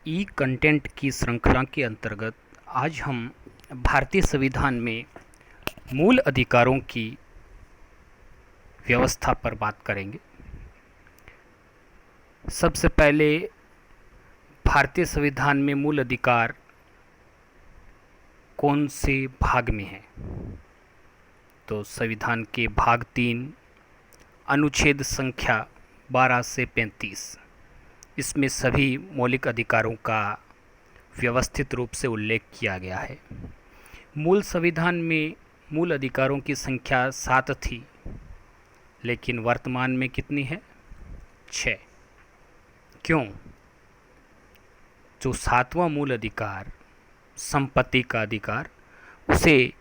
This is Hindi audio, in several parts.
ई कंटेंट की श्रृंखला के अंतर्गत आज हम भारतीय संविधान में मूल अधिकारों की व्यवस्था पर बात करेंगे। सबसे पहले भारतीय संविधान में मूल अधिकार कौन से भाग में है? तो संविधान के भाग 3 अनुच्छेद संख्या 12 से 35, इसमें सभी मौलिक अधिकारों का व्यवस्थित रूप से उल्लेख किया गया है। मूल संविधान में मूल अधिकारों की संख्या 7 थी, लेकिन वर्तमान में कितनी है? 6। क्यों? जो 7वां मूल अधिकार संपत्ति का अधिकार, उसे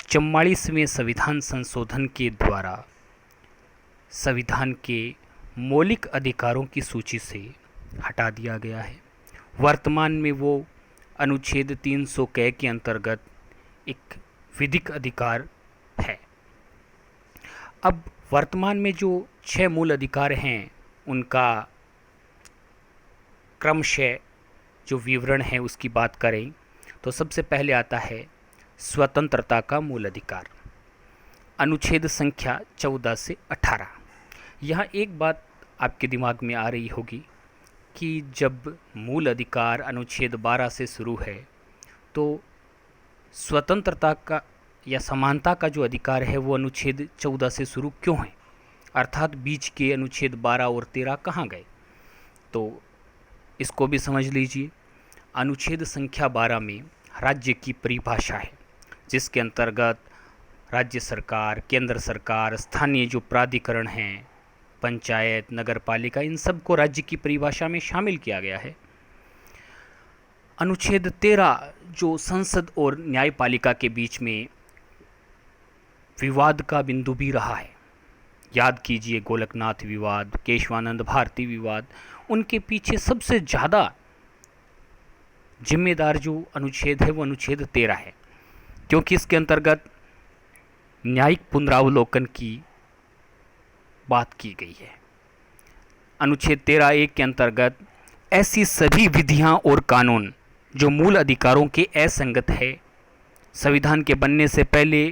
44वें संविधान संशोधन के द्वारा संविधान के मौलिक अधिकारों की सूची से हटा दिया गया है। वर्तमान में वो अनुच्छेद 300 के अंतर्गत एक विधिक अधिकार है। अब वर्तमान में जो 6 मूल अधिकार हैं, उनका क्रमशः जो विवरण है उसकी बात करें तो सबसे पहले आता है स्वतंत्रता का मूल अधिकार, अनुच्छेद संख्या 14 से 18। यहाँ एक बात आपके दिमाग में आ रही होगी कि जब मूल अधिकार अनुच्छेद 12 से शुरू है तो स्वतंत्रता का या समानता का जो अधिकार है वो अनुच्छेद 14 से शुरू क्यों है? अर्थात बीच के अनुच्छेद 12 और 13 कहाँ गए? तो इसको भी समझ लीजिए। अनुच्छेद संख्या 12 में राज्य की परिभाषा है, जिसके अंतर्गत राज्य सरकार, केंद्र सरकार, स्थानीय जो प्राधिकरण हैं, पंचायत, नगर पालिका, इन सब को राज्य की परिभाषा में शामिल किया गया है। अनुच्छेद 13 जो संसद और न्यायपालिका के बीच में विवाद का बिंदु भी रहा है, याद कीजिए गोलकनाथ विवाद, केशवानंद भारती विवाद, उनके पीछे सबसे ज़्यादा जिम्मेदार जो अनुच्छेद है वो अनुच्छेद 13 है, क्योंकि इसके अंतर्गत न्यायिक पुनरावलोकन की बात की गई है। अनुच्छेद 13(1) के अंतर्गत ऐसी सभी विधियां और कानून जो मूल अधिकारों के असंगत है, संविधान के बनने से पहले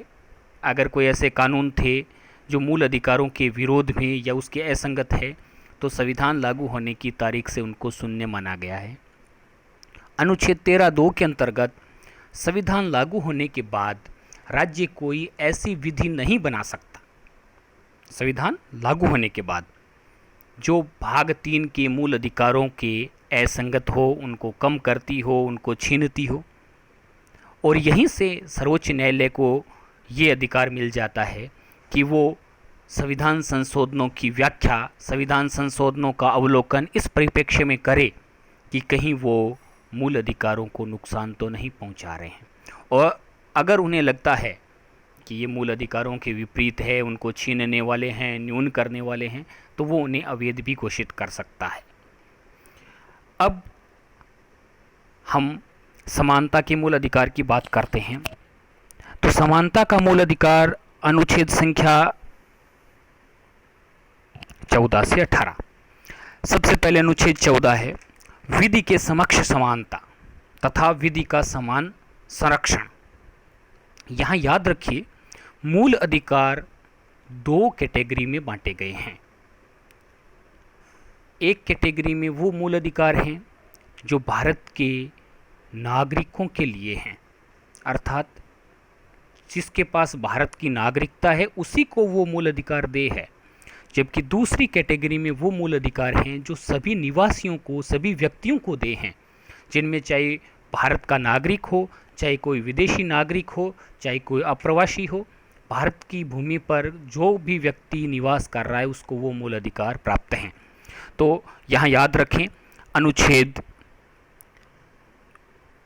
अगर कोई ऐसे कानून थे जो मूल अधिकारों के विरोध में या उसके असंगत है, तो संविधान लागू होने की तारीख से उनको शून्य माना गया है। अनुच्छेद 13(2) के अंतर्गत संविधान लागू होने के बाद राज्य कोई ऐसी विधि नहीं बना सकता, संविधान लागू होने के बाद, जो भाग 3 के मूल अधिकारों के असंगत हो, उनको कम करती हो, उनको छीनती हो। और यहीं से सर्वोच्च न्यायालय को ये अधिकार मिल जाता है कि वो संविधान संशोधनों की व्याख्या, संविधान संशोधनों का अवलोकन इस परिप्रेक्ष्य में करे कि कहीं वो मूल अधिकारों को नुकसान तो नहीं पहुंचा रहे हैं, और अगर उन्हें लगता है कि ये मूल अधिकारों के विपरीत है, उनको छीनने वाले हैं, न्यून करने वाले हैं, तो वो उन्हें अवैध भी घोषित कर सकता है। अब हम समानता के मूल अधिकार की बात करते हैं। तो समानता का मूल अधिकार अनुच्छेद संख्या 14 से 18। सबसे पहले अनुच्छेद 14 है विधि के समक्ष समानता तथा विधि का समान संरक्षण। यहाँ याद रखिए, मूल अधिकार 2 कैटेगरी में बांटे गए हैं। एक कैटेगरी में वो मूल अधिकार हैं जो भारत के नागरिकों के लिए हैं, अर्थात जिसके पास भारत की नागरिकता है उसी को वो मूल अधिकार दे है। जबकि दूसरी कैटेगरी में वो मूल अधिकार हैं जो सभी निवासियों को, सभी व्यक्तियों को दे हैं, जिनमें चाहे भारत का नागरिक हो, चाहे कोई विदेशी नागरिक हो, चाहे कोई अप्रवासी हो, भारत की भूमि पर जो भी व्यक्ति निवास कर रहा है उसको वो मूल अधिकार प्राप्त हैं। तो यहाँ याद रखें, अनुच्छेद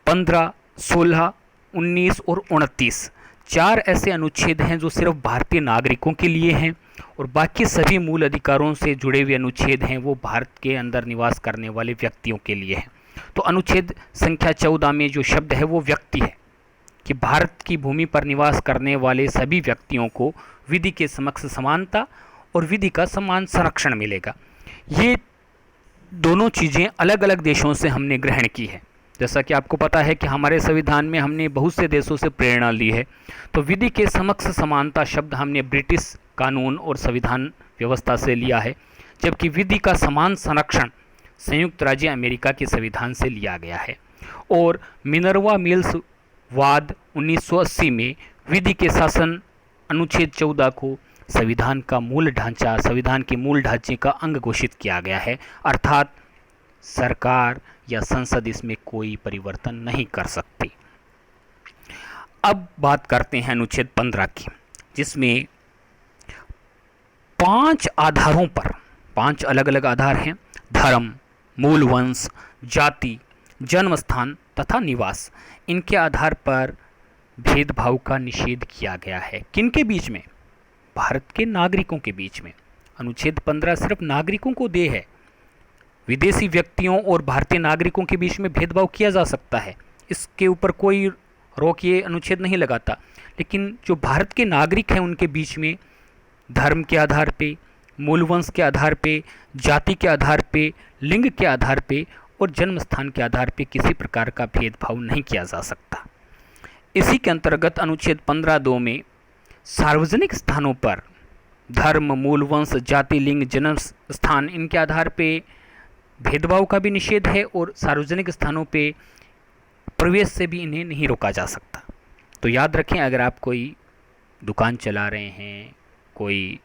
15, 16, 19 और 29 4 ऐसे अनुच्छेद हैं जो सिर्फ भारतीय नागरिकों के लिए हैं, और बाकी सभी मूल अधिकारों से जुड़े हुए अनुच्छेद हैं वो भारत के अंदर निवास करने वाले व्यक्तियों के लिए हैं। तो अनुच्छेद संख्या 14 में जो शब्द है वो व्यक्ति है, कि भारत की भूमि पर निवास करने वाले सभी व्यक्तियों को विधि के समक्ष समानता और विधि का समान संरक्षण मिलेगा। ये दोनों चीज़ें अलग अलग देशों से हमने ग्रहण की है। जैसा कि आपको पता है कि हमारे संविधान में हमने बहुत से देशों से प्रेरणा ली है। तो विधि के समक्ष समानता शब्द हमने ब्रिटिश कानून और संविधान व्यवस्था से लिया है, जबकि विधि का समान संरक्षण संयुक्त राज्य अमेरिका के संविधान से लिया गया है। और मिनर्वा मिल्स वाद 1980 में विधि के शासन अनुच्छेद 14 को संविधान का मूल ढांचा, संविधान के मूल ढांचे का अंग घोषित किया गया है, अर्थात सरकार या संसद इसमें कोई परिवर्तन नहीं कर सकती। अब बात करते हैं अनुच्छेद 15 की, जिसमें 5 आधारों पर, 5 अलग अलग आधार हैं, धर्म, मूल वंश, जाति, जन्म स्थान तथा निवास, इनके आधार पर भेदभाव का निषेध किया गया है। किनके बीच में? भारत के नागरिकों के बीच में। अनुच्छेद 15 सिर्फ नागरिकों को दे है। विदेशी व्यक्तियों और भारतीय नागरिकों के बीच में भेदभाव किया जा सकता है, इसके ऊपर कोई रोक ये अनुच्छेद नहीं लगाता। लेकिन जो भारत के नागरिक हैं उनके बीच में धर्म के आधार पे, मूल वंश के आधार पे, जाति के आधार पे, लिंग के आधार पे और जन्म स्थान के आधार पे किसी प्रकार का भेदभाव नहीं किया जा सकता। इसी के अंतर्गत अनुच्छेद 15(2) में सार्वजनिक स्थानों पर धर्म, मूल वंश, जाति, लिंग, जन्म स्थान, इनके आधार पे भेदभाव का भी निषेध है और सार्वजनिक स्थानों पे प्रवेश से भी इन्हें नहीं रोका जा सकता। तो याद रखें, अगर आप कोई दुकान चला रहे हैं, कोई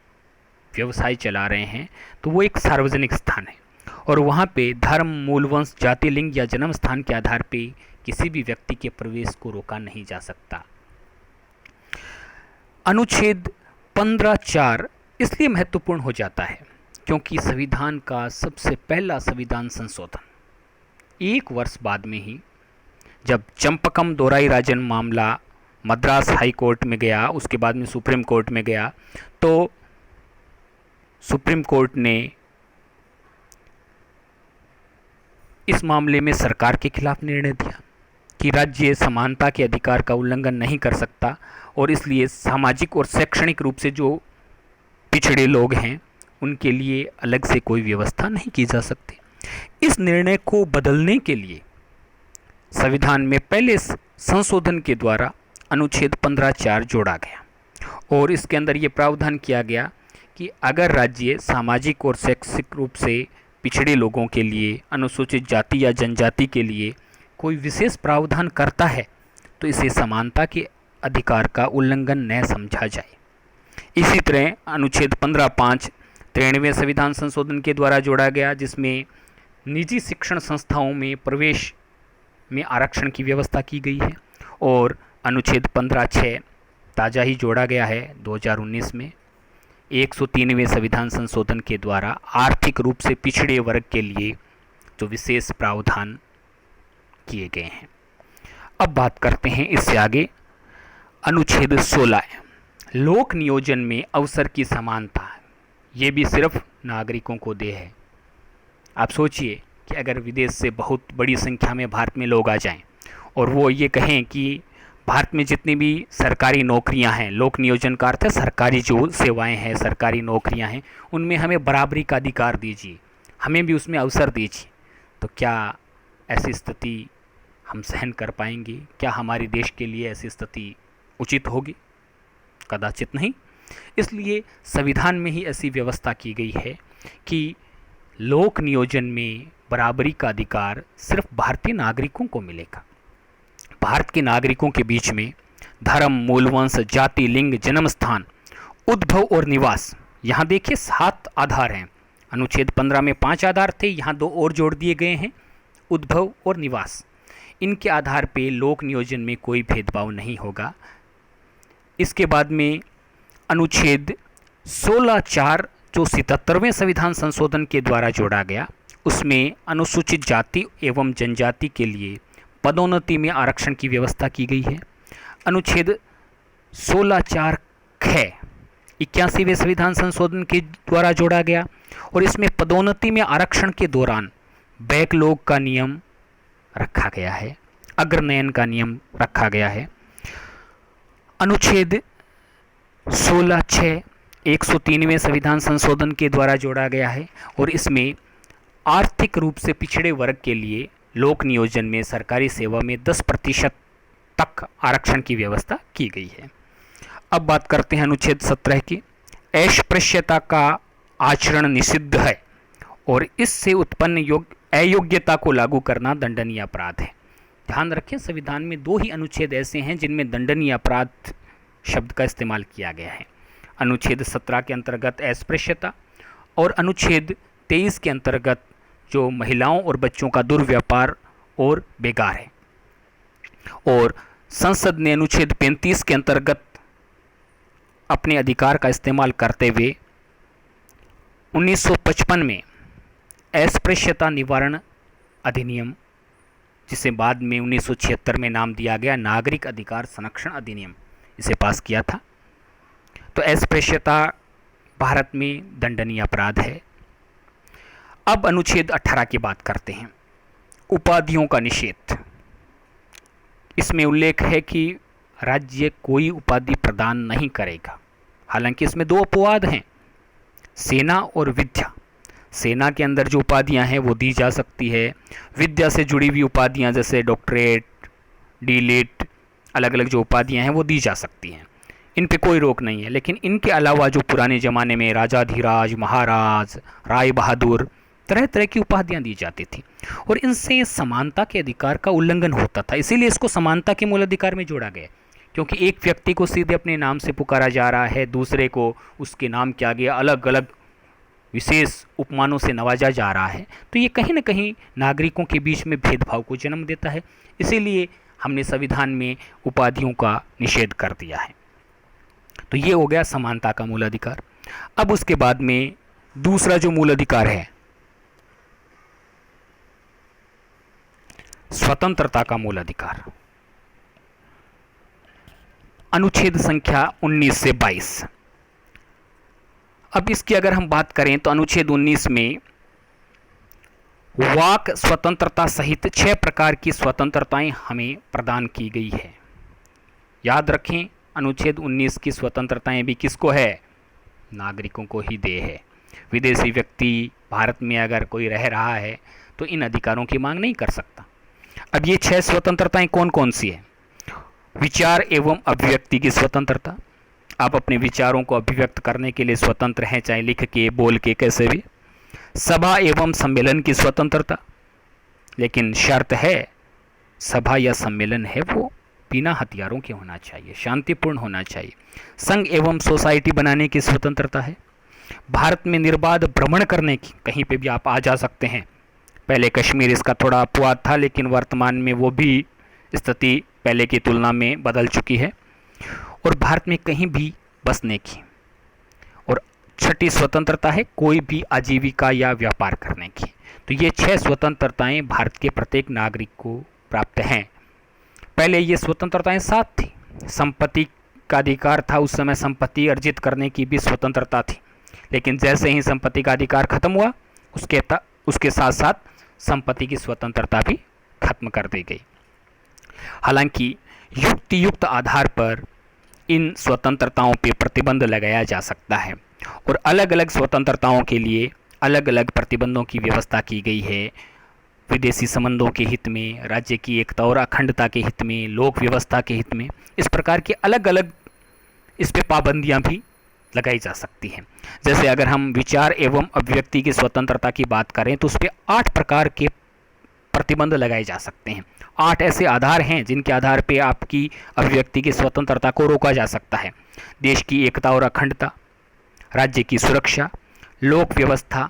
व्यवसाय चला रहे हैं, तो वो एक सार्वजनिक स्थान है और वहाँ पे धर्म, मूल वंश, जाति, लिंग या जन्म स्थान के आधार पे किसी भी व्यक्ति के प्रवेश को रोका नहीं जा सकता। अनुच्छेद 15(4) इसलिए महत्वपूर्ण हो जाता है क्योंकि संविधान का सबसे पहला संविधान संशोधन 1 वर्ष बाद में ही, जब चंपकम दोराईराजन मामला मद्रास हाई कोर्ट में गया, उसके बाद में सुप्रीम कोर्ट में गया, तो सुप्रीम कोर्ट ने इस मामले में सरकार के खिलाफ निर्णय दिया कि राज्य समानता के अधिकार का उल्लंघन नहीं कर सकता और इसलिए सामाजिक और शैक्षणिक रूप से जो पिछड़े लोग हैं उनके लिए अलग से कोई व्यवस्था नहीं की जा सकती। इस निर्णय को बदलने के लिए संविधान में पहले संशोधन के द्वारा अनुच्छेद 15(4) जोड़ा गया और इसके अंदर ये प्रावधान किया गया कि अगर राज्य सामाजिक और शैक्षिक रूप से पिछड़े लोगों के लिए, अनुसूचित जाति या जनजाति के लिए कोई विशेष प्रावधान करता है तो इसे समानता के अधिकार का उल्लंघन न समझा जाए। इसी तरह अनुच्छेद 15(5) 93वें संविधान संशोधन के द्वारा जोड़ा गया, जिसमें निजी शिक्षण संस्थाओं में प्रवेश में आरक्षण की व्यवस्था की गई है और अनुच्छेद 15(6) ताज़ा ही जोड़ा गया है 2019 में 103वें संविधान संशोधन के द्वारा आर्थिक रूप से पिछड़े वर्ग के लिए जो विशेष प्रावधान किए गए हैं। अब बात करते हैं इससे आगे अनुच्छेद 16 लोक नियोजन में अवसर की समानता। ये भी सिर्फ नागरिकों को दे है। आप सोचिए कि अगर विदेश से बहुत बड़ी संख्या में भारत में लोग आ जाएं और वो ये कहें कि भारत में जितनी भी सरकारी नौकरियां हैं, लोक नियोजन का अर्थ है सरकारी जो सेवाएं हैं, सरकारी नौकरियां हैं, उनमें हमें बराबरी का अधिकार दीजिए, हमें भी उसमें अवसर दीजिए, तो क्या ऐसी स्थिति हम सहन कर पाएंगे? क्या हमारे देश के लिए ऐसी स्थिति उचित होगी? कदाचित नहीं। इसलिए संविधान में ही ऐसी व्यवस्था की गई है कि लोक नियोजन में बराबरी का अधिकार सिर्फ भारतीय नागरिकों को मिलेगा। भारत के नागरिकों के बीच में धर्म, मूल वंश, जाति, लिंग, जन्म स्थान, उद्भव और निवास, यहाँ देखिए 7 आधार हैं। अनुच्छेद 15 में 5 आधार थे, यहाँ 2 और जोड़ दिए गए हैं, उद्भव और निवास। इनके आधार पे लोक नियोजन में कोई भेदभाव नहीं होगा। इसके बाद में अनुच्छेद 16(4) जो 77वें संविधान संशोधन के द्वारा जोड़ा गया, उसमें अनुसूचित जाति एवं जनजाति के लिए पदोन्नति में आरक्षण की व्यवस्था की गई है। अनुच्छेद 16(4) ख 81वें संविधान संशोधन के द्वारा जोड़ा गया और इसमें पदोन्नति में आरक्षण के दौरान बैकलॉग का नियम रखा गया है, अग्रनयन का नियम रखा गया है। अनुच्छेद 16(6) 103वें संविधान संशोधन के द्वारा जोड़ा गया है और इसमें आर्थिक रूप से पिछड़े वर्ग के लिए लोक नियोजन में सरकारी सेवा में 10% तक आरक्षण की व्यवस्था की गई है। अब बात करते हैं अनुच्छेद 17 की। अस्पृश्यता का आचरण निषिद्ध है और इससे उत्पन्न अयोग्यता को लागू करना दंडनीय अपराध है। ध्यान रखें, संविधान में 2 ही अनुच्छेद ऐसे हैं जिनमें दंडनीय अपराध शब्द का इस्तेमाल किया गया है। अनुच्छेद 17 के अंतर्गत अस्पृश्यता और अनुच्छेद 23 के अंतर्गत जो महिलाओं और बच्चों का दुर्व्यापार और बेगार है। और संसद ने अनुच्छेद 35 के अंतर्गत अपने अधिकार का इस्तेमाल करते हुए 1955 में अस्पृश्यता निवारण अधिनियम, जिसे बाद में 1976 में नाम दिया गया नागरिक अधिकार संरक्षण अधिनियम, इसे पास किया था। तो अस्पृश्यता भारत में दंडनीय अपराध है। अब अनुच्छेद 18 की बात करते हैं। उपाधियों का निषेध। इसमें उल्लेख है कि राज्य कोई उपाधि प्रदान नहीं करेगा। हालांकि इसमें 2 अपवाद हैं, सेना और विद्या। सेना के अंदर जो उपाधियां हैं वो दी जा सकती है। विद्या से जुड़ी हुई उपाधियां जैसे डॉक्टरेट, डीलिट, अलग अलग जो उपाधियां हैं वो दी जा सकती हैं, इन पे कोई रोक नहीं है। लेकिन इनके अलावा जो पुराने ज़माने में राजाधिराज, महाराज, राय बहादुर, तरह तरह की उपाधियां दी जाती थी और इनसे समानता के अधिकार का उल्लंघन होता था। इसीलिए इसको समानता के मूल अधिकार में जोड़ा गया, क्योंकि एक व्यक्ति को सीधे अपने नाम से पुकारा जा रहा है, दूसरे को उसके नाम के आगे अलग अलग विशेष उपमानों से नवाजा जा रहा है। तो ये कहीं ना कहीं नागरिकों के बीच में भेदभाव को जन्म देता है। इसीलिए हमने संविधान में उपाधियों का निषेध कर दिया है। तो ये हो गया समानता का मूल अधिकार। अब उसके बाद में दूसरा जो मूल अधिकार है, स्वतंत्रता का मूल अधिकार। अनुच्छेद संख्या 19 से 22। अब इसकी अगर हम बात करें तो अनुच्छेद 19 में वाक स्वतंत्रता सहित 6 प्रकार की स्वतंत्रताएं हमें प्रदान की गई है। याद रखें, अनुच्छेद 19 की स्वतंत्रताएं भी किसको है? नागरिकों को ही दे है। विदेशी व्यक्ति भारत में अगर कोई रह रहा है तो इन अधिकारों की मांग नहीं कर सकता। अब ये 6 स्वतंत्रताएं कौन कौन सी है? विचार एवं अभिव्यक्ति की स्वतंत्रता। आप अपने विचारों को अभिव्यक्त करने के लिए स्वतंत्र हैं, चाहे लिख के, बोल के, कैसे भी। सभा एवं सम्मेलन की स्वतंत्रता, लेकिन शर्त है सभा या सम्मेलन है वो बिना हथियारों के होना चाहिए, शांतिपूर्ण होना चाहिए। संघ एवं सोसाइटी बनाने की स्वतंत्रता है। भारत में निर्बाध भ्रमण करने की, कहीं पे भी आप आ जा सकते हैं। पहले कश्मीर इसका थोड़ा अपवाद था, लेकिन वर्तमान में वो भी स्थिति पहले की तुलना में बदल चुकी है। और भारत में कहीं भी बसने की। और 6ठी स्वतंत्रता है कोई भी आजीविका या व्यापार करने की। तो ये 6 स्वतंत्रताएं भारत के प्रत्येक नागरिक को प्राप्त हैं। पहले ये स्वतंत्रताएं 7 थी। संपत्ति का अधिकार था, उस समय संपत्ति अर्जित करने की भी स्वतंत्रता थी। लेकिन जैसे ही संपत्ति का अधिकार खत्म हुआ, उसके साथ साथ संपत्ति की स्वतंत्रता भी खत्म कर दी गई। हालांकि युक्तियुक्त आधार पर इन स्वतंत्रताओं पे प्रतिबंध लगाया जा सकता है और अलग अलग स्वतंत्रताओं के लिए अलग अलग प्रतिबंधों की व्यवस्था की गई है। विदेशी संबंधों के हित में, राज्य की एकता और अखंडता के हित में, लोक व्यवस्था के हित में, इस प्रकार के अलग अलग इस पे पाबंदियां भी लगाई जा सकती हैं। जैसे अगर हम विचार एवं अभिव्यक्ति की स्वतंत्रता की बात करें तो उस पर 8 प्रकार के प्रतिबंध लगाए जा सकते हैं। 8 ऐसे आधार हैं जिनके आधार पे आपकी अभिव्यक्ति की स्वतंत्रता को रोका जा सकता है। देश की एकता और अखंडता, राज्य की सुरक्षा, लोक व्यवस्था,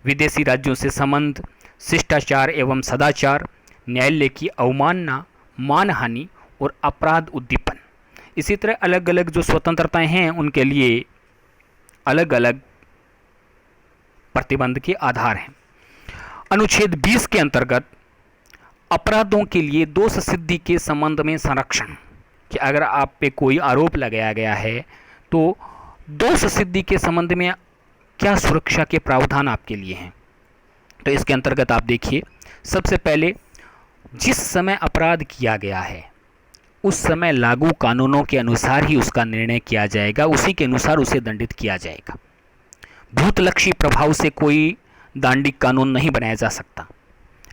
विदेशी राज्यों से संबंध, शिष्टाचार एवं सदाचार, न्यायालय की अवमानना, मानहानि और अपराध उद्दीपन। इसी तरह अलग अलग जो स्वतंत्रताएं हैं उनके लिए अलग अलग प्रतिबंध के आधार हैं। अनुच्छेद 20 के अंतर्गत अपराधों के लिए दोष सिद्धि के संबंध में संरक्षण, कि अगर आप पे कोई आरोप लगाया गया है तो दोष सिद्धि के संबंध में क्या सुरक्षा के प्रावधान आपके लिए हैं। तो इसके अंतर्गत आप देखिए, सबसे पहले जिस समय अपराध किया गया है उस समय लागू कानूनों के अनुसार ही उसका निर्णय किया जाएगा, उसी के अनुसार उसे दंडित किया जाएगा। भूतलक्षी प्रभाव से कोई दांडिक कानून नहीं बनाया जा सकता।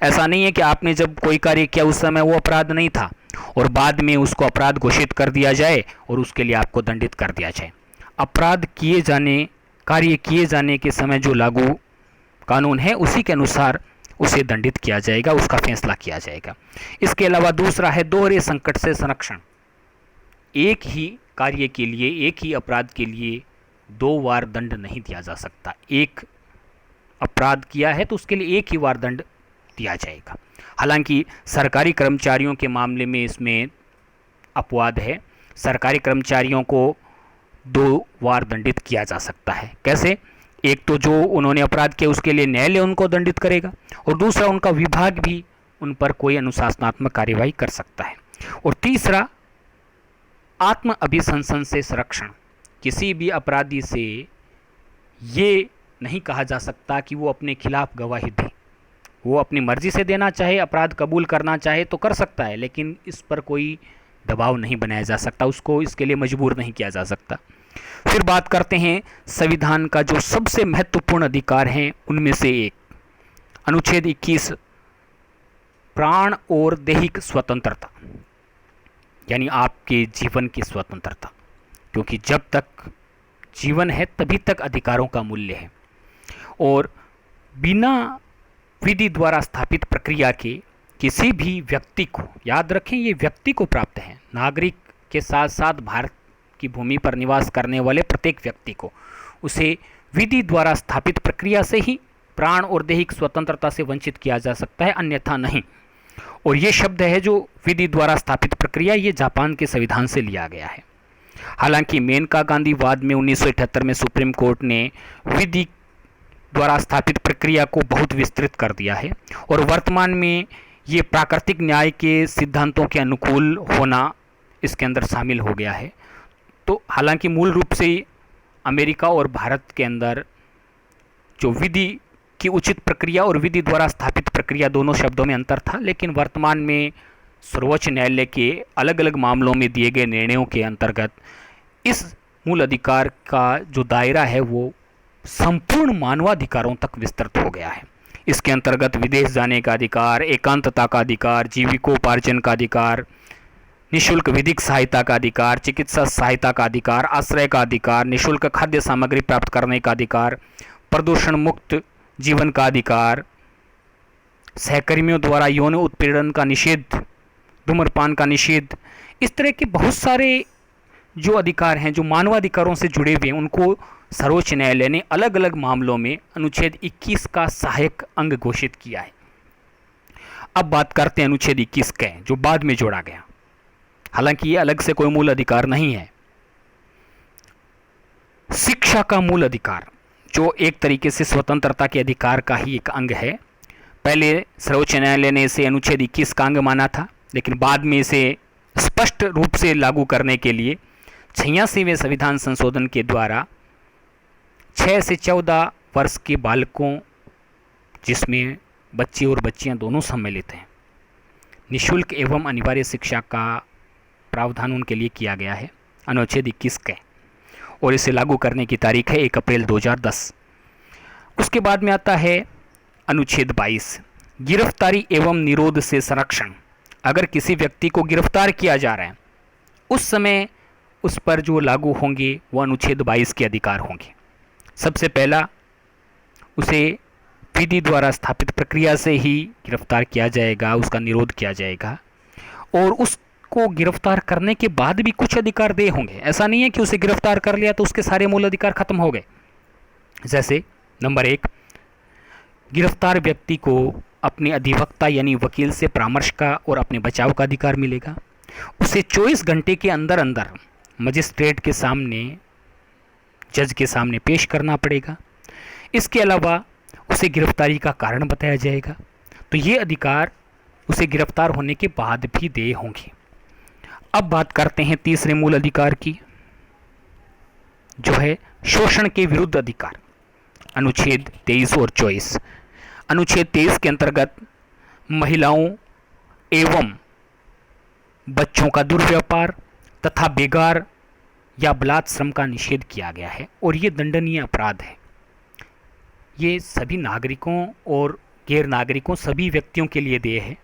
ऐसा नहीं है कि आपने जब कोई कार्य किया उस समय वो अपराध नहीं था और बाद में उसको अपराध घोषित कर दिया जाए और उसके लिए आपको दंडित कर दिया जाए। अपराध किए जाने, कार्य किए जाने के समय जो लागू कानून है उसी के अनुसार उसे दंडित किया जाएगा, उसका फैसला किया जाएगा। इसके अलावा दूसरा है दोहरे संकट से संरक्षण। एक ही कार्य के लिए, एक ही अपराध के लिए 2 बार दंड नहीं दिया जा सकता। एक अपराध किया है तो उसके लिए एक ही बार दंड दिया जाएगा। हालांकि सरकारी कर्मचारियों के मामले में इसमें अपवाद है। सरकारी कर्मचारियों को 2 बार दंडित किया जा सकता है। कैसे? एक तो जो उन्होंने अपराध किया उसके लिए न्यायालय उनको दंडित करेगा और दूसरा उनका विभाग भी उन पर कोई अनुशासनात्मक कार्यवाही कर सकता है। और तीसरा आत्म अभिशंसन से संरक्षण। किसी भी अपराधी से ये नहीं कहा जा सकता कि वो अपने खिलाफ गवाही दे। वो अपनी मर्जी से देना चाहे, अपराध कबूल करना चाहे तो कर सकता है, लेकिन इस पर कोई दबाव नहीं बनाया जा सकता, उसको इसके लिए मजबूर नहीं किया जा सकता। फिर बात करते हैं संविधान का जो सबसे महत्वपूर्ण अधिकार हैं उनमें से एक, अनुच्छेद 21, प्राण और दैहिक स्वतंत्रता, यानी आपके जीवन की स्वतंत्रता। क्योंकि जब तक जीवन है तभी तक अधिकारों का मूल्य है और बिना विधि द्वारा स्थापित प्रक्रिया के किसी भी व्यक्ति को, याद रखें ये व्यक्ति को प्राप्त है, नागरिक के साथ साथ भारत की भूमि पर निवास करने वाले प्रत्येक व्यक्ति को, उसे विधि द्वारा स्थापित प्रक्रिया से ही प्राण और दैहिक स्वतंत्रता से वंचित किया जा सकता है, अन्यथा नहीं। और ये शब्द है जो विधि द्वारा स्थापित प्रक्रिया, ये जापान के संविधान से लिया गया है। हालांकि मेनका गांधी वाद में 1978 में सुप्रीम कोर्ट ने विधि द्वारा स्थापित प्रक्रिया को बहुत विस्तृत कर दिया है और वर्तमान में ये प्राकृतिक न्याय के सिद्धांतों के अनुकूल होना इसके अंदर शामिल हो गया है। तो हालांकि मूल रूप से अमेरिका और भारत के अंदर जो विधि की उचित प्रक्रिया और विधि द्वारा स्थापित प्रक्रिया दोनों शब्दों में अंतर था, लेकिन वर्तमान में सर्वोच्च न्यायालय के अलग अलग मामलों में दिए गए निर्णयों के अंतर्गत इस मूल अधिकार का जो दायरा है वो संपूर्ण मानवाधिकारों तक विस्तृत हो गया है। इसके अंतर्गत विदेश जाने का अधिकार, एकांतता का अधिकार, जीविकोपार्जन का अधिकार, निःशुल्क विधिक सहायता का अधिकार, चिकित्सा सहायता का अधिकार, आश्रय का अधिकार, निःशुल्क खाद्य सामग्री प्राप्त करने का अधिकार, प्रदूषण मुक्त जीवन का अधिकार, सहकर्मियों द्वारा यौन उत्पीड़न का निषेध, धूम्रपान का निषेध, इस तरह के बहुत सारे जो अधिकार हैं जो मानवाधिकारों से जुड़े हुए हैं उनको सर्वोच्च न्यायालय ने अलग अलग मामलों में अनुच्छेद 21 का सहायक अंग घोषित किया है। अब बात करते हैं अनुच्छेद 21 के, जो बाद में जोड़ा गया। हालांकि ये अलग से कोई मूल अधिकार नहीं है। शिक्षा का मूल अधिकार, जो एक तरीके से स्वतंत्रता के अधिकार का ही एक अंग है। पहले सर्वोच्च न्यायालय ने इसे अनुच्छेद 21 का अंग माना था, लेकिन बाद में इसे स्पष्ट रूप से लागू करने के लिए 86वें संविधान संशोधन के द्वारा 6 से 14 वर्ष के बालकों, जिसमें बच्चे और बच्चियां दोनों सम्मिलित हैं, निःशुल्क एवं अनिवार्य शिक्षा का प्रावधान उनके लिए किया गया है अनुच्छेद 21 के, और इसे लागू करने की तारीख है 1 अप्रैल 2010। उसके बाद में आता है अनुच्छेद 22, गिरफ्तारी एवं निरोध से संरक्षण। अगर किसी व्यक्ति को गिरफ्तार किया जा रहा है उस समय उस पर जो लागू होंगे वो अनुच्छेद 22 के अधिकार होंगे। सबसे पहला, उसे विधि द्वारा स्थापित प्रक्रिया से ही गिरफ्तार किया जाएगा, उसका निरोध किया जाएगा और उसको गिरफ्तार करने के बाद भी कुछ अधिकार दे होंगे। ऐसा नहीं है कि उसे गिरफ्तार कर लिया तो उसके सारे मूल अधिकार खत्म हो गए। जैसे नंबर 1, गिरफ्तार व्यक्ति को अपने अधिवक्ता यानी वकील से परामर्श का और अपने बचाव का अधिकार मिलेगा। उसे 24 घंटे के अंदर अंदर मजिस्ट्रेट के सामने, जज के सामने पेश करना पड़ेगा। इसके अलावा उसे गिरफ्तारी का कारण बताया जाएगा। तो ये अधिकार उसे गिरफ्तार होने के बाद भी देय होंगे। अब बात करते हैं तीसरे मूल अधिकार की, जो है शोषण के विरुद्ध अधिकार, अनुच्छेद 23 और 24। अनुच्छेद 23 के अंतर्गत महिलाओं एवं बच्चों का दुर्व्यापार तथा बेगार या बलात् श्रम का निषेध किया गया है और ये दंडनीय अपराध है। ये सभी नागरिकों और गैर नागरिकों सभी व्यक्तियों के लिए देय है।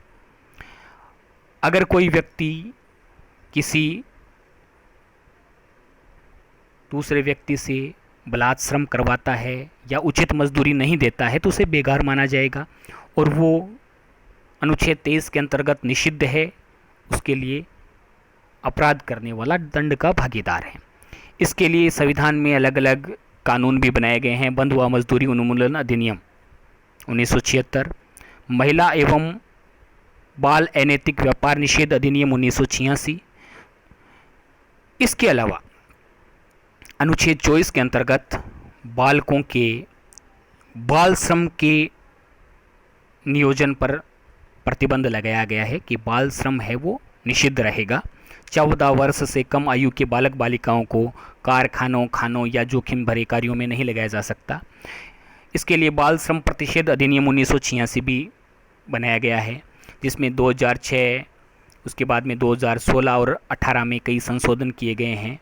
अगर कोई व्यक्ति किसी दूसरे व्यक्ति से बलात् श्रम करवाता है या उचित मजदूरी नहीं देता है तो उसे बेगार माना जाएगा और वो अनुच्छेद 23 के अंतर्गत निषिद्ध है, उसके लिए अपराध करने वाला दंड का भागीदार है। इसके लिए संविधान में अलग अलग कानून भी बनाए गए हैं। बंधुआ मजदूरी उन्मूलन अधिनियम 1976, महिला एवं बाल अनैतिक व्यापार निषेध अधिनियम 1986। इसके अलावा अनुच्छेद 24 के अंतर्गत बालकों के बाल श्रम के नियोजन पर प्रतिबंध लगाया गया है कि बाल श्रम है वो निषिद्ध रहेगा। 14 वर्ष से कम आयु के बालक बालिकाओं को कारखानों, खानों या जोखिम भरे कार्यों में नहीं लगाया जा सकता। इसके लिए बाल श्रम प्रतिषेध अधिनियम 1986 भी बनाया गया है, जिसमें 2006, उसके बाद में 2016 और 18 में कई संशोधन किए गए हैं।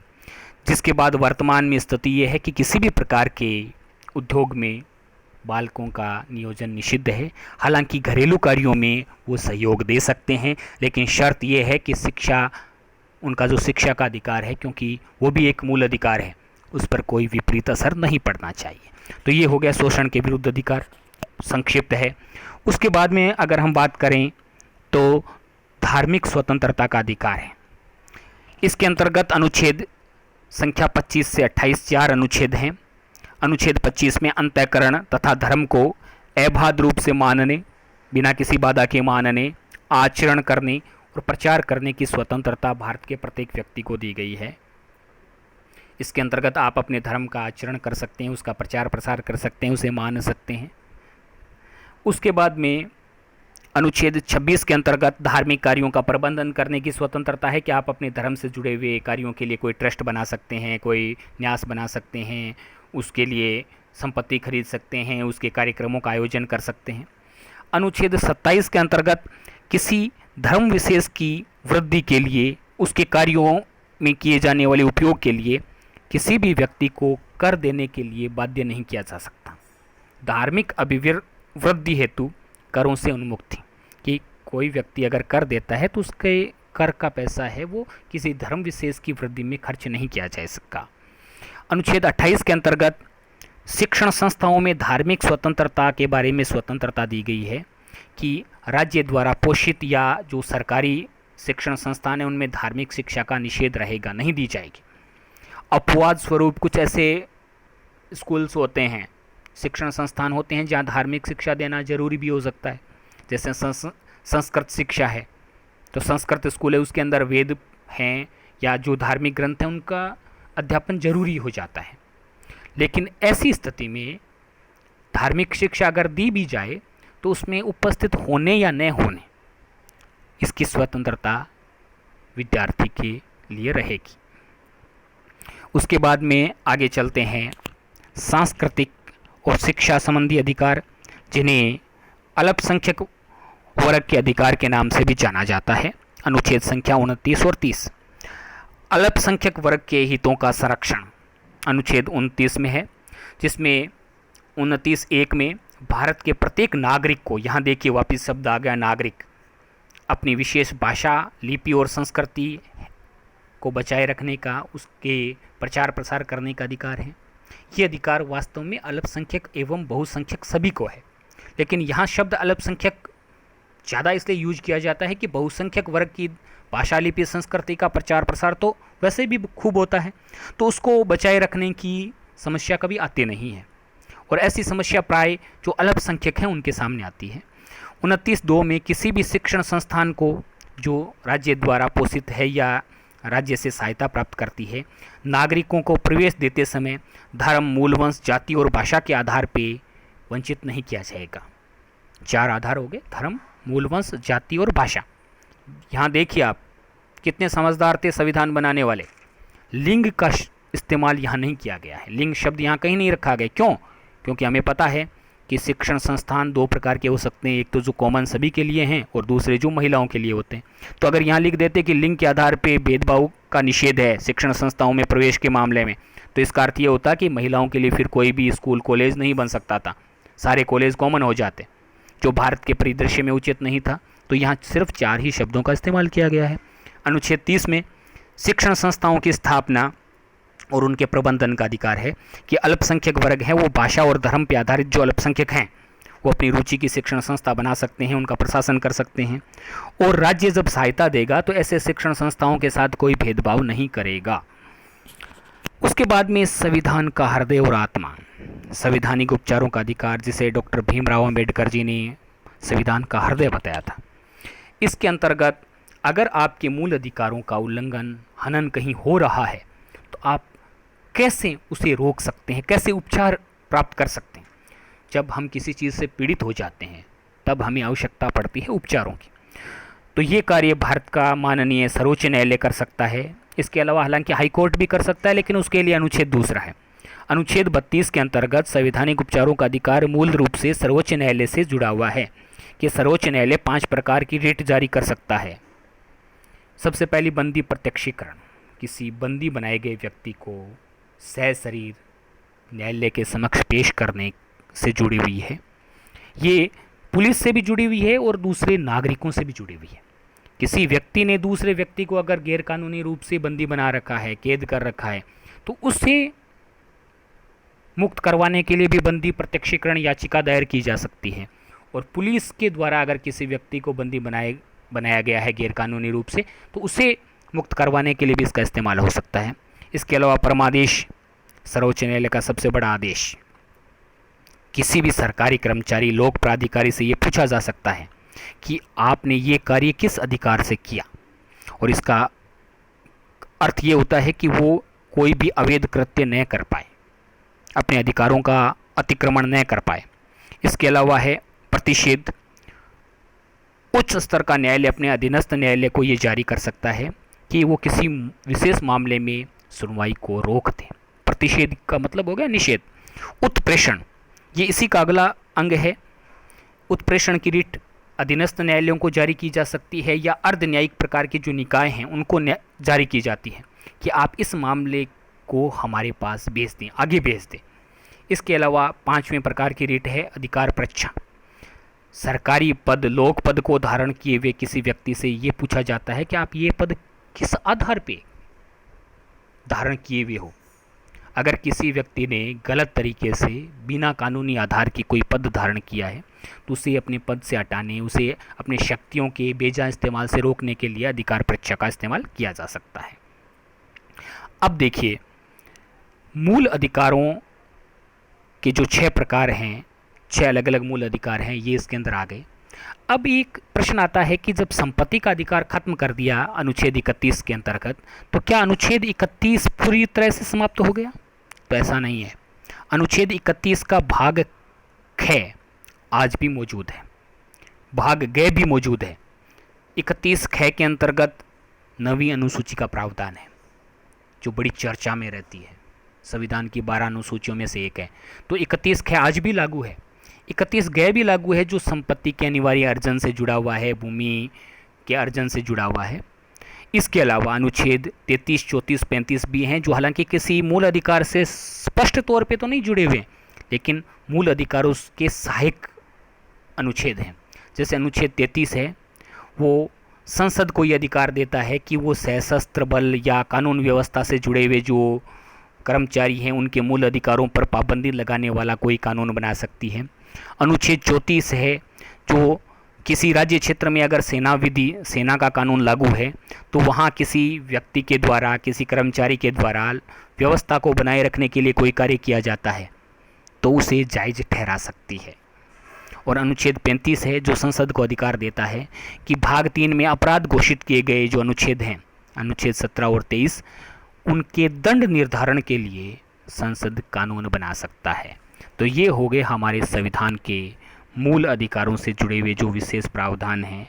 जिसके बाद वर्तमान में स्थिति ये है कि किसी भी प्रकार के उद्योग में बालकों का नियोजन निषिद्ध है। हालांकि घरेलू कार्यों में वो सहयोग दे सकते हैं, लेकिन शर्त ये है कि शिक्षा, उनका जो शिक्षा का अधिकार है, क्योंकि वो भी एक मूल अधिकार है, उस पर कोई विपरीत असर नहीं पड़ना चाहिए। तो ये हो गया शोषण के विरुद्ध अधिकार, संक्षिप्त है। उसके बाद में अगर हम बात करें तो धार्मिक स्वतंत्रता का अधिकार है। इसके अंतर्गत अनुच्छेद संख्या 25 से 28 4 अनुच्छेद हैं। अनुच्छेद 25 में अंतःकरण तथा धर्म को अबाध रूप से मानने, बिना किसी बाधा के मानने, आचरण करने और प्रचार करने की स्वतंत्रता भारत के प्रत्येक व्यक्ति को दी गई है। इसके अंतर्गत आप अपने धर्म का आचरण कर सकते हैं, उसका प्रचार प्रसार कर सकते हैं, उसे मान सकते हैं। उसके बाद में अनुच्छेद 26 के अंतर्गत धार्मिक कार्यों का प्रबंधन करने की स्वतंत्रता है कि आप अपने धर्म से जुड़े हुए कार्यों के लिए कोई ट्रस्ट बना सकते हैं, कोई न्यास बना सकते हैं, उसके लिए संपत्ति खरीद सकते हैं, उसके कार्यक्रमों का आयोजन कर सकते हैं। अनुच्छेद 27 के अंतर्गत किसी धर्म विशेष की वृद्धि के लिए, उसके कार्यों में किए जाने वाले उपयोग के लिए किसी भी व्यक्ति को कर देने के लिए बाध्य नहीं किया जा सकता। धार्मिक अभिवृद्धि हेतु करों से उन्मुक्ति, कि कोई व्यक्ति अगर कर देता है तो उसके कर का पैसा है वो किसी धर्म विशेष की वृद्धि में खर्च नहीं किया जा सकता। अनुच्छेद 28 के अंतर्गत शिक्षण संस्थाओं में धार्मिक स्वतंत्रता के बारे में स्वतंत्रता दी गई है कि राज्य द्वारा पोषित या जो सरकारी शिक्षण संस्थान है उनमें धार्मिक शिक्षा का निषेध रहेगा, नहीं दी जाएगी। अपवाद स्वरूप कुछ ऐसे स्कूल्स होते हैं, शिक्षण संस्थान होते हैं जहाँ धार्मिक शिक्षा देना जरूरी भी हो सकता है। जैसे संस्कृत शिक्षा है तो संस्कृत स्कूल है, उसके अंदर वेद हैं या जो धार्मिक ग्रंथ हैं उनका अध्यापन जरूरी हो जाता है। लेकिन ऐसी स्थिति में धार्मिक शिक्षा अगर दी भी जाए तो उसमें उपस्थित होने या न होने, इसकी स्वतंत्रता विद्यार्थी के लिए रहेगी। उसके बाद में आगे चलते हैं सांस्कृतिक और शिक्षा संबंधी अधिकार, जिन्हें अल्पसंख्यक वर्ग के अधिकार के नाम से भी जाना जाता है। अनुच्छेद संख्या 29 और 30 अल्पसंख्यक वर्ग के हितों का संरक्षण अनुच्छेद 29 में है, जिसमें 29(1) में भारत के प्रत्येक नागरिक को, यहाँ देखिए वापिस शब्द आ गया नागरिक, अपनी विशेष भाषा, लिपि और संस्कृति को बचाए रखने का, उसके प्रचार प्रसार करने का अधिकार है। ये अधिकार वास्तव में अल्पसंख्यक एवं बहुसंख्यक सभी को है, लेकिन यहाँ शब्द अल्पसंख्यक ज़्यादा इसलिए यूज किया जाता है कि बहुसंख्यक वर्ग की भाषा, लिपि, संस्कृति का प्रचार प्रसार तो वैसे भी खूब होता है, तो उसको बचाए रखने की समस्या कभी आती नहीं है, और ऐसी समस्या प्राय जो अल्पसंख्यक हैं उनके सामने आती है। 29(2) में किसी भी शिक्षण संस्थान को जो राज्य द्वारा पोषित है या राज्य से सहायता प्राप्त करती है, नागरिकों को प्रवेश देते समय धर्म, मूल वंश, जाति और भाषा के आधार पर वंचित नहीं किया जाएगा। 4 आधार हो गए, धर्म, मूल वंश, जाति और भाषा। यहाँ देखिए आप कितने समझदार थे संविधान बनाने वाले, लिंग का इस्तेमाल यहाँ नहीं किया गया है, लिंग शब्द यहाँ कहीं नहीं रखा गया। क्यों? क्योंकि हमें पता है कि शिक्षण संस्थान 2 प्रकार के हो सकते हैं, एक तो जो कॉमन सभी के लिए हैं और दूसरे जो महिलाओं के लिए होते हैं। तो अगर यहाँ लिख देते कि लिंग के आधार पे भेदभाव का निषेध है शिक्षण संस्थाओं में प्रवेश के मामले में, तो इसका अर्थ ये होता कि महिलाओं के लिए फिर कोई भी स्कूल कॉलेज नहीं बन सकता था, सारे कॉलेज कॉमन हो जाते, जो भारत के परिदृश्य में उचित नहीं था। तो यहाँ सिर्फ 4 ही शब्दों का इस्तेमाल किया गया है। अनुच्छेद 30 में शिक्षण संस्थाओं की स्थापना और उनके प्रबंधन का अधिकार है कि अल्पसंख्यक वर्ग है वो भाषा और धर्म पर आधारित जो अल्पसंख्यक हैं वो अपनी रुचि की शिक्षण संस्था बना सकते हैं, उनका प्रशासन कर सकते हैं, और राज्य जब सहायता देगा तो ऐसे शिक्षण संस्थाओं के साथ कोई भेदभाव नहीं करेगा। उसके बाद में संविधान का हृदय और आत्मा, संवैधानिक उपचारों का अधिकार, जिसे डॉक्टर भीमराव अंबेडकर जी ने संविधान का हृदय बताया था। इसके अंतर्गत अगर आपके मूल अधिकारों का उल्लंघन, हनन कहीं हो रहा है तो आप कैसे उसे रोक सकते हैं, कैसे उपचार प्राप्त कर सकते हैं। जब हम किसी चीज़ से पीड़ित हो जाते हैं तब हमें आवश्यकता पड़ती है उपचारों की। तो ये कार्य भारत का माननीय सर्वोच्च न्यायालय कर सकता है। इसके अलावा हालांकि हाईकोर्ट भी कर सकता है, लेकिन उसके लिए अनुच्छेद दूसरा है। अनुच्छेद 32 के अंतर्गत संवैधानिक उपचारों का अधिकार मूल रूप से सर्वोच्च न्यायालय से जुड़ा हुआ है कि सर्वोच्च न्यायालय 5 प्रकार की रिट जारी कर सकता है। सबसे पहली बंदी प्रत्यक्षीकरण, किसी बंदी बनाए गए व्यक्ति को सशरीर न्यायालय के समक्ष पेश करने से जुड़ी हुई है। ये पुलिस से भी जुड़ी हुई है और दूसरे नागरिकों से भी जुड़ी हुई है। किसी व्यक्ति ने दूसरे व्यक्ति को अगर गैरकानूनी रूप से बंदी बना रखा है, कैद कर रखा है, तो उससे मुक्त करवाने के लिए भी बंदी प्रत्यक्षीकरण याचिका दायर की जा सकती है। और पुलिस के द्वारा अगर किसी व्यक्ति को बंदी बनाया गया है गैरकानूनी रूप से, तो उसे मुक्त करवाने के लिए भी इसका इस्तेमाल हो सकता है। इसके अलावा परमादेश, सर्वोच्च न्यायालय का सबसे बड़ा आदेश। किसी भी सरकारी कर्मचारी, लोक प्राधिकारी से ये पूछा जा सकता है कि आपने ये कार्य किस अधिकार से किया, और इसका अर्थ ये होता है कि वो कोई भी अवैध कृत्य न कर पाए, अपने अधिकारों का अतिक्रमण न कर पाए। इसके अलावा है प्रतिषेध। उच्च स्तर का न्यायालय अपने अधीनस्थ न्यायालय को ये जारी कर सकता है कि वो किसी विशेष मामले में सुनवाई को रोक दें। प्रतिषेध का मतलब हो गया निषेध। उत्प्रेषण, ये इसी का अगला अंग है। उत्प्रेषण की रिट अधीनस्थ न्यायालयों को जारी की जा सकती है या अर्ध न्यायिक प्रकार की जो निकाय हैं उनको जारी की जाती है कि आप इस मामले को हमारे पास भेज दें, आगे भेज दें। इसके अलावा 5वें प्रकार की रिट है अधिकार परीक्षा। सरकारी पद, लोक पद को धारण किए हुए किसी व्यक्ति से ये पूछा जाता है कि आप ये पद किस आधार पे धारण किए हुए हो। अगर किसी व्यक्ति ने गलत तरीके से बिना कानूनी आधार की कोई पद धारण किया है तो उसे अपने पद से हटाने, उसे अपने शक्तियों के बेजा इस्तेमाल से रोकने के लिए अधिकार परीक्षा का इस्तेमाल किया जा सकता है। अब देखिए, मूल अधिकारों के जो 6 प्रकार हैं, 6 अलग अलग मूल अधिकार हैं, ये इसके अंदर आ गए। अब एक प्रश्न आता है कि जब संपत्ति का अधिकार खत्म कर दिया अनुच्छेद 31 के अंतर्गत, तो क्या अनुच्छेद 31 पूरी तरह से समाप्त हो गया? तो ऐसा नहीं है। अनुच्छेद 31 का भाग ख आज भी मौजूद है, भाग ग भी मौजूद है। 31 ख के अंतर्गत 9वीं अनुसूची का प्रावधान है जो बड़ी चर्चा में रहती है, संविधान की 12 अनुसूचियों में से एक है। तो 31 ख आज भी लागू है। 31 ग भी लागू है जो संपत्ति के अनिवार्य अर्जन से जुड़ा हुआ है, भूमि के अर्जन से जुड़ा हुआ है। इसके अलावा अनुच्छेद 33, 34, 35 भी हैं जो हालांकि किसी मूल अधिकार से स्पष्ट तौर पे तो नहीं जुड़े हुए, लेकिन मूल अधिकारों के सहायक अनुच्छेद हैं। जैसे अनुच्छेद 33 है, वो संसद को ये अधिकार देता है कि वो सशस्त्र बल या कानून व्यवस्था से जुड़े हुए जो कर्मचारी हैं उनके मूल अधिकारों पर पाबंदी लगाने वाला कोई कानून बना सकती है। अनुच्छेद 34 है जो किसी राज्य क्षेत्र में अगर सेना का कानून लागू है तो वहाँ किसी व्यक्ति के द्वारा, किसी कर्मचारी के द्वारा व्यवस्था को बनाए रखने के लिए कोई कार्य किया जाता है तो उसे जायज़ ठहरा सकती है। और अनुच्छेद 35 है जो संसद को अधिकार देता है कि भाग 3 में अपराध घोषित किए गए जो अनुच्छेद हैं, अनुच्छेद 17 और 23, उनके दंड निर्धारण के लिए संसद कानून बना सकता है। तो ये हो गए हमारे संविधान के मूल अधिकारों से जुड़े हुए जो विशेष प्रावधान हैं।